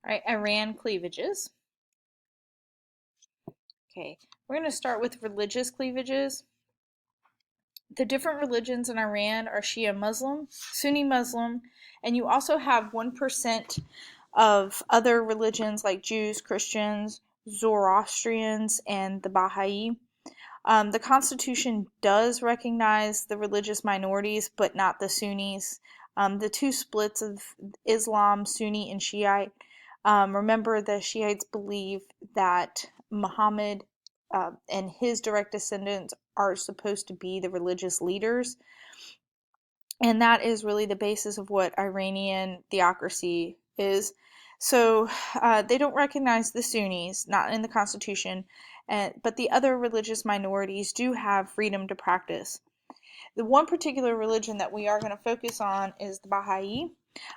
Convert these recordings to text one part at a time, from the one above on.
All right, Iran cleavages. Okay, we're going to start with religious cleavages. The different religions in Iran are Shia Muslim, Sunni Muslim, and you also have 1% of other religions like Jews, Christians, Zoroastrians, and the Baha'i. The Constitution does recognize the religious minorities, but not the Sunnis. The two splits of Islam, Sunni and Shiite. Remember, the Shiites believe that Muhammad and his direct descendants are supposed to be the religious leaders. And that is really the basis of what Iranian theocracy is. So they don't recognize the Sunnis, not in the Constitution, but the other religious minorities do have freedom to practice. The one particular religion that we are going to focus on is the Baha'i.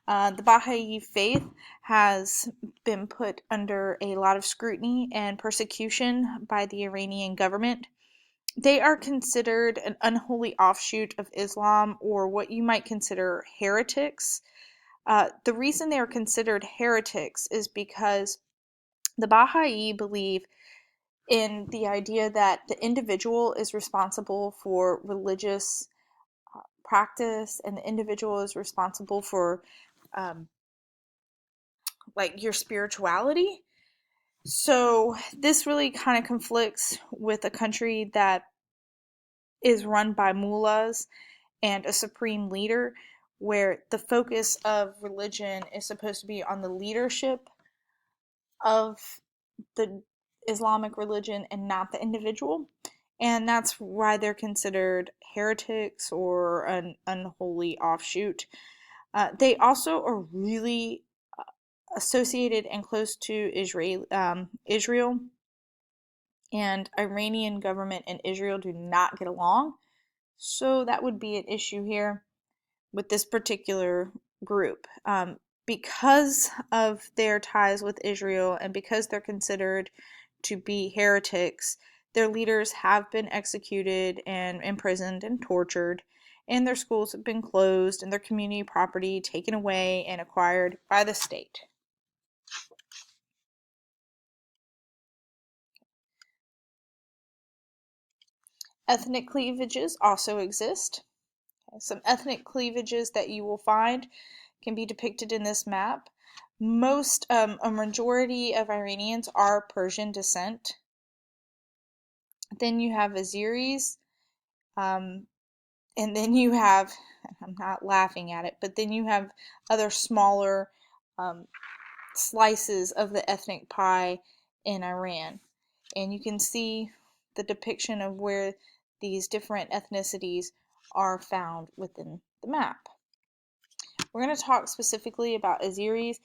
The Baha'i faith has been put under a lot of scrutiny and persecution by the Iranian government. They are considered an unholy offshoot of Islam, or what you might consider heretics. The reason they are considered heretics is because the Baha'i believe in the idea that the individual is responsible for religious practice, and the individual is responsible for um, like your spirituality. So this really kind of conflicts with a country that is run by mullahs and a supreme leader, where the focus of religion is supposed to be on the leadership of the Islamic religion and not the individual. And that's why they're considered heretics or an unholy offshoot. They also are really associated and close to Israel, and Iranian government and Israel do not get along. So that would be an issue here with this particular group. Because of their ties with Israel and because they're considered to be heretics, their leaders have been executed and imprisoned and tortured, and their schools have been closed and their community property taken away and acquired by the state. Ethnic cleavages also exist. Some ethnic cleavages that you will find can be depicted in this map. A majority of Iranians are Persian descent. Then you have Azeris, and then you have, I'm not laughing at it, but then you have other smaller um, slices of the ethnic pie in Iran. And you can see the depiction of where these different ethnicities are found within the map. We're going to talk specifically about Azeris.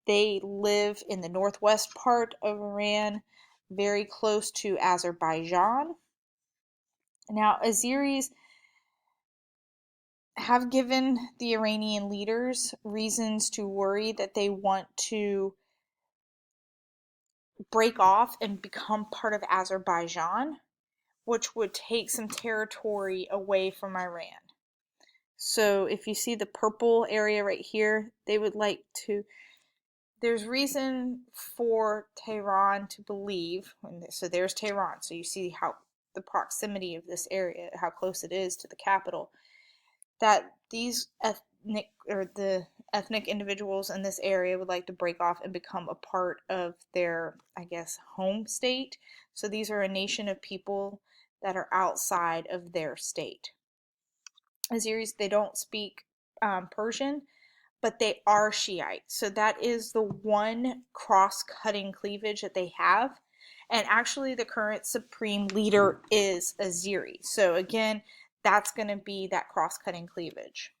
They live in the northwest part of Iran, very close to Azerbaijan. Now, Azeris have given the Iranian leaders reasons to worry that they want to break off and become part of Azerbaijan, which would take some territory away from Iran. So if you see the purple area right here, they would like to, there's reason for Tehran to believe, so there's Tehran, so you see how the proximity of this area, how close it is to the capital, that the ethnic individuals in this area would like to break off and become a part of their, I guess, home state. So these are a nation of people that are outside of their state. Azeris, they don't speak Persian, but they are Shiite. So that is the one cross-cutting cleavage that they have. And actually, the current supreme leader is Azeri. So again, that's going to be that cross-cutting cleavage.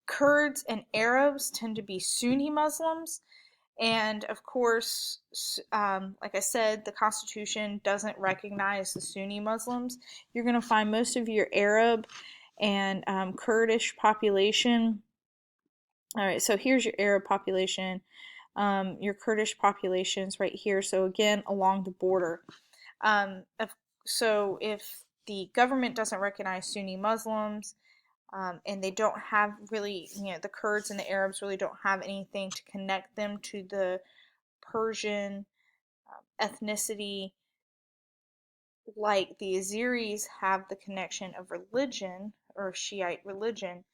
Kurds and Arabs tend to be Sunni Muslims. And of course, like I said, the Constitution doesn't recognize the Sunni Muslims. You're going to find most of your Arab and Kurdish population. All right, so here's your Arab population, your Kurdish populations right here. So again, along the border. So if the government doesn't recognize Sunni Muslims, And they don't have really, the Kurds and the Arabs really don't have anything to connect them to the Persian ethnicity like the Azeris have the connection of religion or Shiite religion.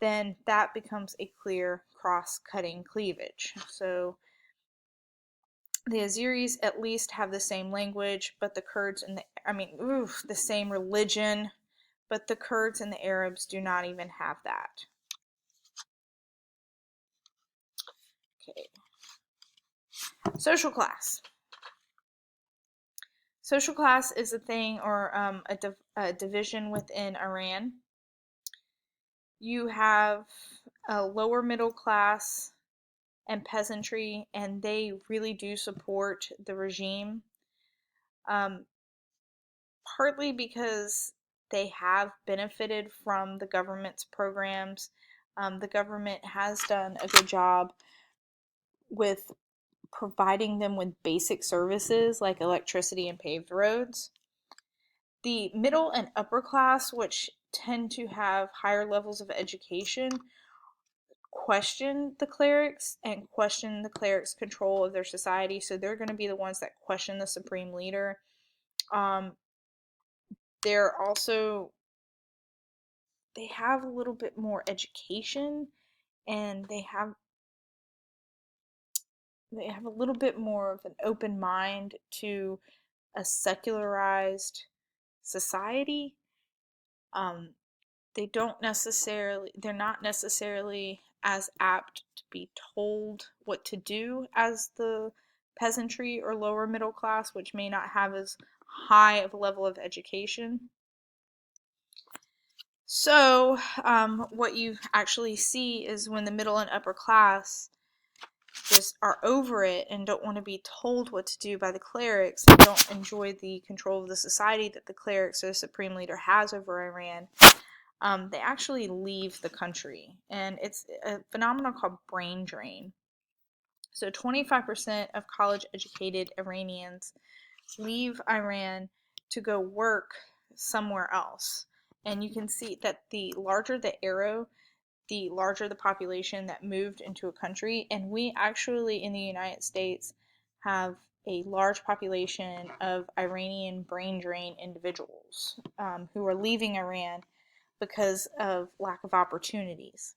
Then that becomes a clear cross-cutting cleavage. So the Azeris at least have the same language, but the Kurds and the same religion, but the Kurds and the Arabs do not even have that. Okay. Social class. Social class is a thing or a division within Iran. You have a lower middle class and peasantry, and they really do support the regime. Um, Partly because they have benefited from the government's programs. The government has done a good job with providing them with basic services like electricity and paved roads. The middle and upper class, which tend to have higher levels of education, question the clerics and question the clerics' control of their society. So they're going to be the ones that question the supreme leader. They're also, they have a little bit more education, and they have a little bit more of an open mind to a secularized society. Um, they're not necessarily as apt to be told what to do as the peasantry or lower middle class, which may not have as high of a level of education. So, what you actually see is when the middle and upper class just are over it and don't want to be told what to do by the clerics and don't enjoy the control of the society that the clerics or the supreme leader has over Iran, they actually leave the country. And it's a phenomenon called brain drain. So 25% of college educated Iranians leave Iran to go work somewhere else. And you can see that the larger the arrow, the larger the population that moved into a country. And we actually, in the United States, have a large population of Iranian brain drain individuals who are leaving Iran because of lack of opportunities.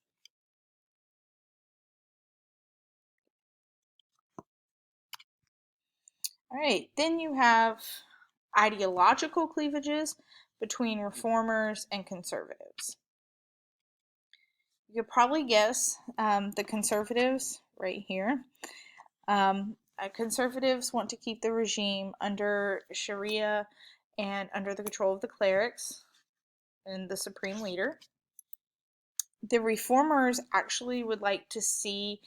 All right, then you have ideological cleavages between reformers and conservatives. You could probably guess the conservatives right here. Conservatives want to keep the regime under Sharia and under the control of the clerics and the supreme leader. The reformers actually would like to see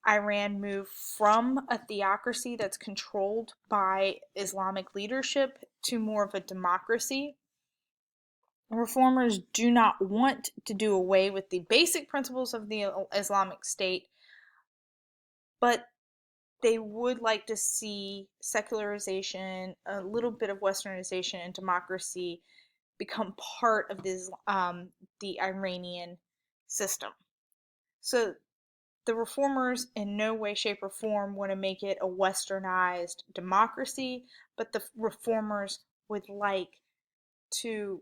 Iran move from a theocracy that's controlled by Islamic leadership to more of a democracy. Reformers do not want to do away with the basic principles of the Islamic State, but they would like to see secularization, a little bit of westernization, and democracy become part of the Iranian system. So the reformers in no way, shape, or form want to make it a westernized democracy, but the reformers would like to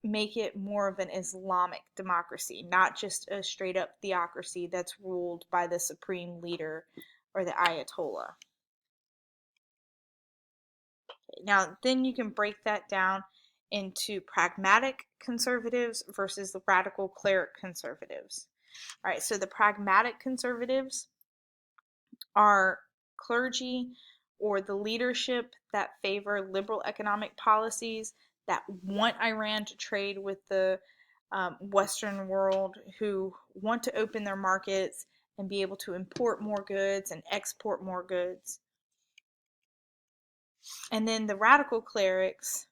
make it more of an Islamic democracy, not just a straight up theocracy that's ruled by the supreme leader or the Ayatollah. Now, then you can break that down into pragmatic conservatives versus the radical cleric conservatives. All right, so the pragmatic conservatives are clergy or the leadership that favor liberal economic policies, that want Iran to trade with the Western world, who want to open their markets and be able to import more goods and export more goods. And then the radical clerics,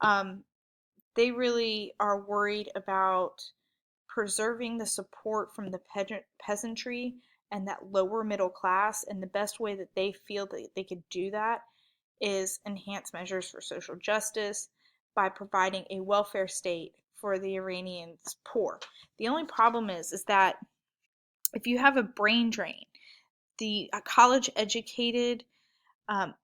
they really are worried about preserving the support from the peasantry and that lower middle class. And the best way that they feel that they could do that is enhance measures for social justice by providing a welfare state for the Iranians poor. The only problem is that if you have a brain drain, the college educated, um,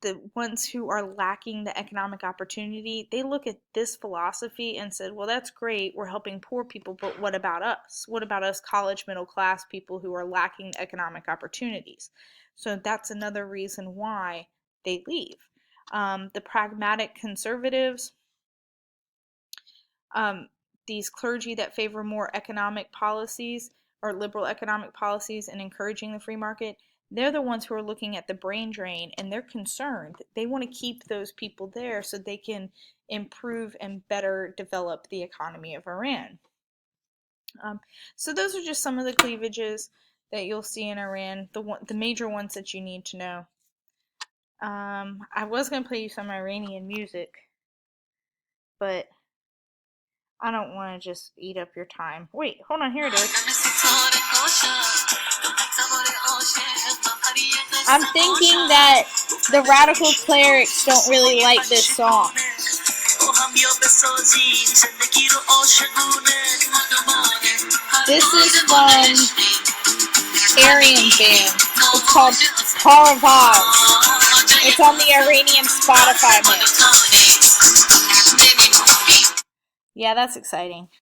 the ones who are lacking the economic opportunity, they look at this philosophy and said, well, that's great, we're helping poor people, but what about us? What about us college middle class people who are lacking economic opportunities? So that's another reason why they leave. The pragmatic conservatives, um, these clergy that favor more economic policies or liberal economic policies and encouraging the free market, they're the ones who are looking at the brain drain, and they're concerned. They want to keep those people there so they can improve and better develop the economy of Iran. So those are just some of the cleavages that you'll see in Iran, the major ones that you need to know. I was going to play you some Iranian music, but I don't want to just eat up your time. Wait, hold on, here it is. I'm thinking that the radical clerics don't really like this song. This is from Aryan band. It's called Paravaz. It's on the Iranian Spotify mix. Yeah, that's exciting.